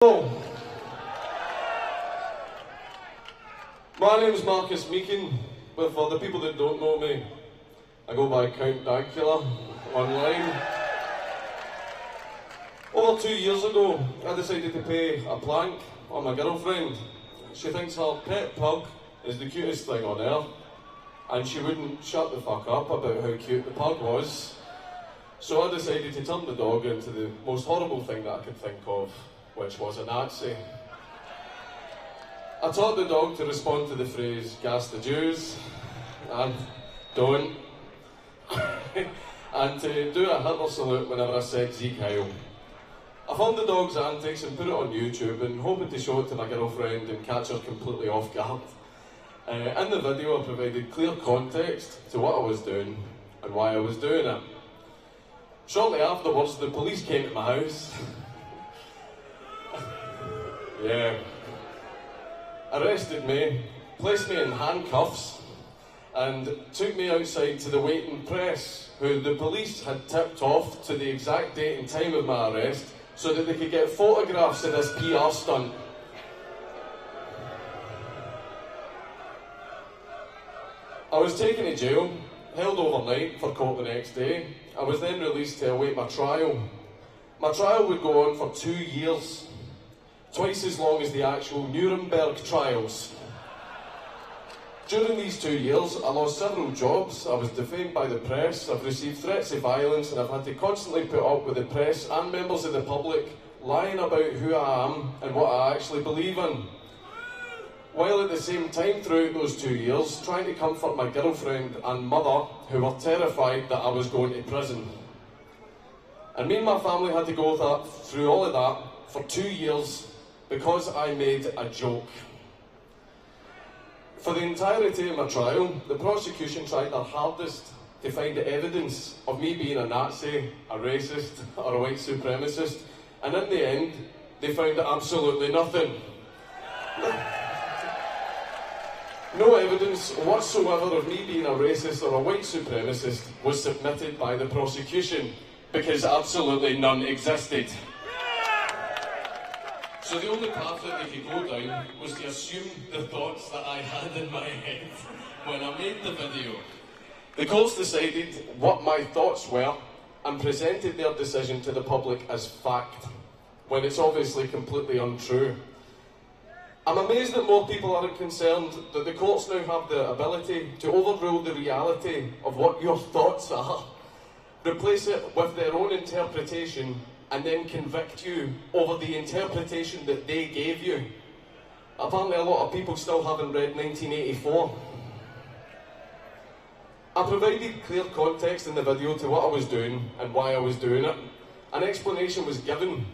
Hello, my name is Markus Meechan, but for the people that don't know me, I go by Count Dankula online. Over 2 years ago, I decided to pay a plank on my girlfriend. She thinks her pet pug is the cutest thing on earth, and she wouldn't shut the fuck up about how cute the pug was. So I decided to turn the dog into the most horrible thing that I could think of, which was a Nazi. I taught the dog to respond to the phrase, gas the Jews, and don't, and to do a Hitler salute whenever I said Sieg Heil. I filmed the dog's antics and put it on YouTube and hoping to show it to my girlfriend and catch her completely off guard. In the video I provided clear context to what I was doing and why I was doing it. Shortly afterwards the police came to my house. Yeah. Arrested me, placed me in handcuffs, and took me outside to the waiting press, who the police had tipped off to the exact date and time of my arrest so that they could get photographs of this PR stunt. I was taken to jail, held overnight for court the next day. I was then released to await my trial. My trial would go on for 2 years. Twice as long as the actual Nuremberg trials. During these 2 years, I lost several jobs, I was defamed by the press, I've received threats of violence, and I've had to constantly put up with the press and members of the public lying about who I am and what I actually believe in. While at the same time throughout those 2 years, trying to comfort my girlfriend and mother, who were terrified that I was going to prison. And me and my family had to go through all of that for 2 years, because I made a joke. For the entirety of my trial, the prosecution tried their hardest to find the evidence of me being a Nazi, a racist, or a white supremacist, and in the end, they found absolutely nothing. No evidence whatsoever of me being a racist or a white supremacist was submitted by the prosecution, because absolutely none existed. So the only path that they could go down was to assume the thoughts that I had in my head when I made the video. The courts decided what my thoughts were and presented their decision to the public as fact, when it's obviously completely untrue. I'm amazed that more people aren't concerned that the courts now have the ability to overrule the reality of what your thoughts are, replace it with their own interpretation, and then convict you over the interpretation that they gave you. Apparently a lot of people still haven't read 1984. I provided clear context in the video to what I was doing and why I was doing it. An explanation was given,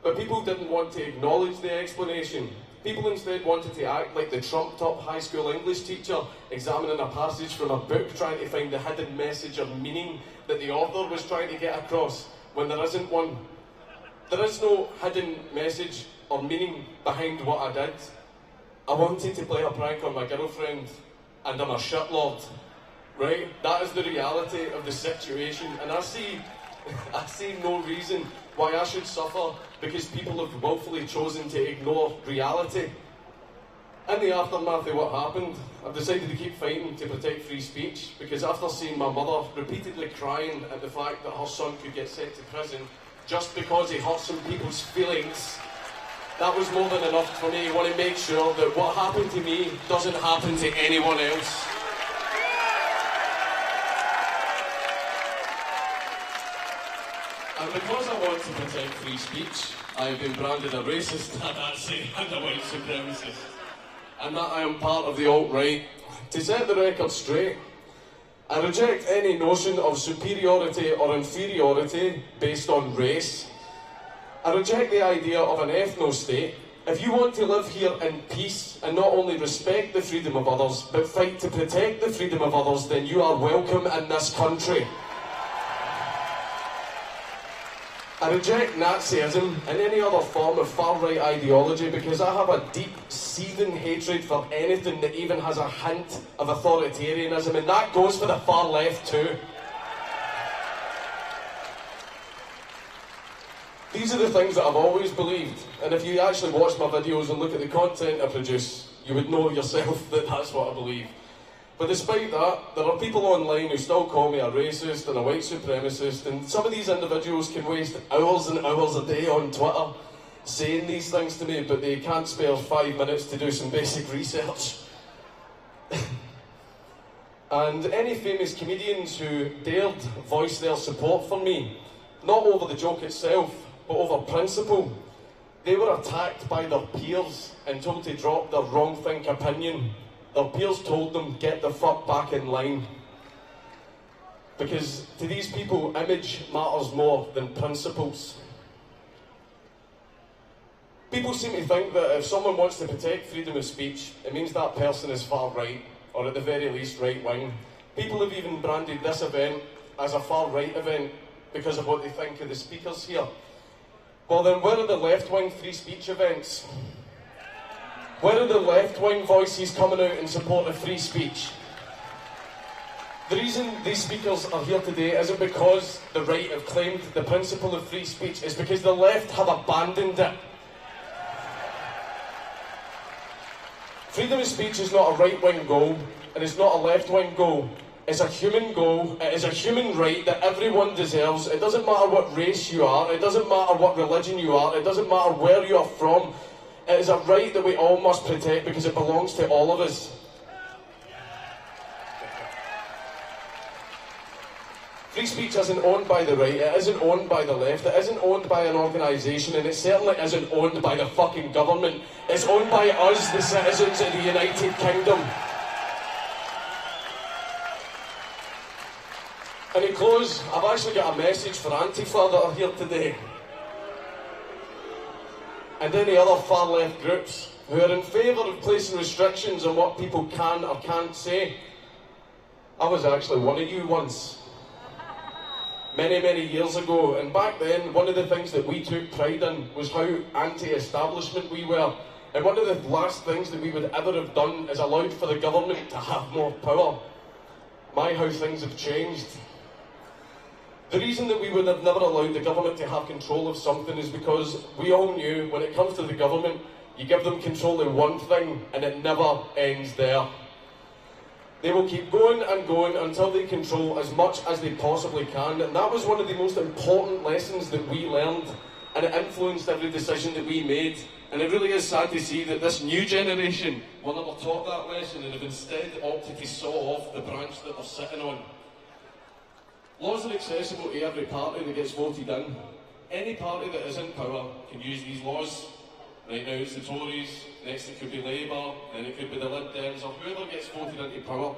but people didn't want to acknowledge the explanation. People instead wanted to act like the trumped-up high school English teacher examining a passage from a book trying to find the hidden message or meaning that the author was trying to get across, when there isn't one. There is no hidden message or meaning behind what I did. I wanted to play a prank on my girlfriend, and I'm a shitlord, right? That is the reality of the situation, and I see no reason why I should suffer because people have willfully chosen to ignore reality. In the aftermath of what happened, I've decided to keep fighting to protect free speech, because after seeing my mother repeatedly crying at the fact that her son could get sent to prison just because he hurt some people's feelings, that was more than enough for me. I want to make sure that what happened to me doesn't happen to anyone else. And because I want to protect free speech, I have been branded a racist, a Nazi, and a white supremacist. And that I am part of the alt-right. To set the record straight, I reject any notion of superiority or inferiority based on race. I reject the idea of an ethno-state. If you want to live here in peace and not only respect the freedom of others, but fight to protect the freedom of others, then you are welcome in this country. I reject Nazism and any other form of far-right ideology because I have a deep, seething hatred for anything that even has a hint of authoritarianism, and that goes for the far left too. These are the things that I've always believed, and if you actually watch my videos and look at the content I produce, you would know yourself that that's what I believe. But despite that, there are people online who still call me a racist and a white supremacist, and some of these individuals can waste hours and hours a day on Twitter saying these things to me, but they can't spare 5 minutes to do some basic research. And any famous comedians who dared voice their support for me, not over the joke itself, but over principle, they were attacked by their peers and told to drop their wrong think opinion. Their peers told them, get the fuck back in line. Because to these people, image matters more than principles. People seem to think that if someone wants to protect freedom of speech, it means that person is far right, or at the very least right wing. People have even branded this event as a far right event because of what they think of the speakers here. Well then, where are the left-wing free speech events? Where are the left-wing voices coming out in support of free speech? The reason these speakers are here today isn't because the right have claimed the principle of free speech, it's because the left have abandoned it. Freedom of speech is not a right-wing goal, and it's not a left-wing goal. It's a human goal, it is a human right that everyone deserves. It doesn't matter what race you are, it doesn't matter what religion you are, it doesn't matter where you are from. It is a right that we all must protect because it belongs to all of us. Free speech isn't owned by the right, it isn't owned by the left, it isn't owned by an organisation, and it certainly isn't owned by the fucking government. It's owned by us, the citizens of the United Kingdom. And in close, I've actually got a message for Antifa that are here today. And any other far-left groups who are in favour of placing restrictions on what people can or can't say. I was actually one of you once. Many, many years ago, and back then, one of the things that we took pride in was how anti-establishment we were. And one of the last things that we would ever have done is allowed for the government to have more power. My, how things have changed. The reason that we would have never allowed the government to have control of something is because we all knew when it comes to the government, you give them control of one thing and it never ends there. They will keep going and going until they control as much as they possibly can, and that was one of the most important lessons that we learned, and it influenced every decision that we made. And it really is sad to see that this new generation were never taught that lesson and have instead opted to saw off the branch that they're sitting on. Laws are accessible to every party that gets voted in. Any party that is in power can use these laws. Right now it's the Tories, next it could be Labour, then it could be the Lib Dems, or whoever gets voted into power.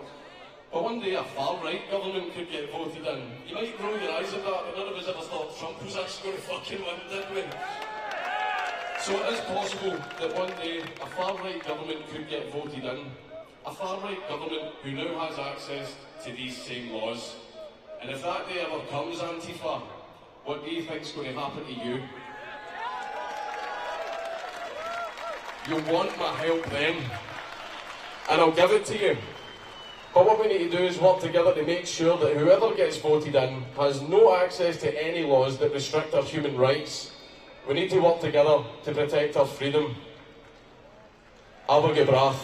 But one day a far-right government could get voted in. You might roll your eyes at that, but none of us ever thought Trump was actually going to fucking win, did we? So it is possible that one day a far-right government could get voted in. A far-right government who now has access to these same laws. And if that day ever comes, Antifa, what do you think's going to happen to you? You'll want my help then, and I'll give it to you. But what we need to do is work together to make sure that whoever gets voted in has no access to any laws that restrict our human rights. We need to work together to protect our freedom. Aber gebracht.